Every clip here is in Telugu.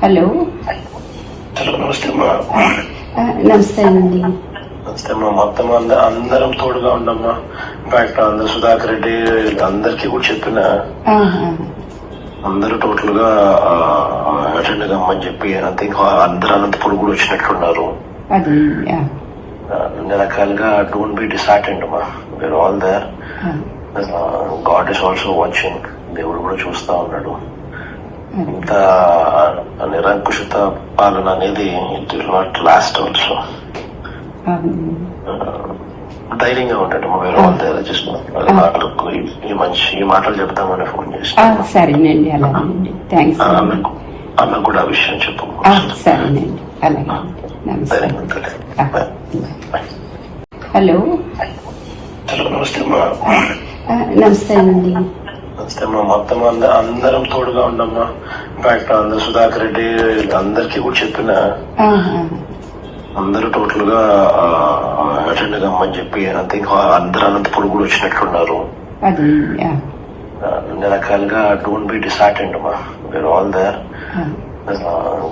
హలో. హలో, నమస్తే అమ్మా. నమస్తే అండి. నమస్తే అమ్మా. మొత్తం అందరం తోడుగా ఉండమ్మా. ఇన్ఫాక్ట్ అందరు సుధాకర్ రెడ్డి అందరికి కూడా చెప్పిన అందరూ టోటల్ గా అటెండ్ కమ్మని చెప్పి అంతే. అందరూ అనంతపురం కూడా వచ్చినట్లున్నారు. అన్ని రకాలుగా డోంట్ బి డిసార్టెండ్ అమ్మా. We are all there. God is also watching. దేవుడు కూడా చూస్తా ఉన్నాడు. ఇంత నిరంకుశత పాలన అనేది it will not last also. ధైర్యంగా ఉంటాడు. వేరే వాళ్ళ దగ్గర జస్ట్ ఈ మాటలు చెప్తామని ఫోన్ చేసి. సరేనండి, అలాగేనండి. థ్యాంక్స్. ఆమె కూడా ఆ విషయం చెప్పు. సరేనండి, అలాగే. హలో. హలో, నమస్తే అమ్మా. నమస్తే అండి. నమస్తే అమ్మా. మొత్తం అందరం తోడుగా ఉండమ్మా. ఇన్ఫాక్ట్ అందరు సుధాకర్ రెడ్డి అందరికి కూడా చెప్పిన అందరూ టోటల్ గా అటెండ్ కమ్మని చెప్పి అంతే. అందరు అనంతపురం కూడా వచ్చినట్లున్నారు. అన్ని రకాలుగా డోంట్ బి డిసార్టెండ్ అమ్మా. We are all there.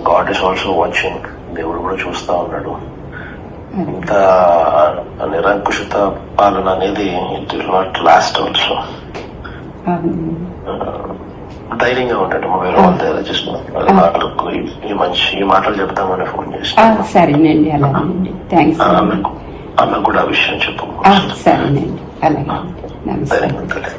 God is also watching. దేవుడు కూడా చూస్తా ఉన్నాడు. ఇంత నిరంకుశత పాలన అనేది it will not last also. ధైర్యంగా ఉంటాడు. వేరే వాళ్ళ దగ్గర జస్ట్ ఈ మాటలు చెప్తామని ఫోన్ చేసి. సరేనండి, అలాగేనండి. థ్యాంక్స్. ఆమె కూడా ఆ విషయం చెప్పు. సరేనండి, అలాగే. నమస్తే. ధైర్యంగా ఉంటాడు.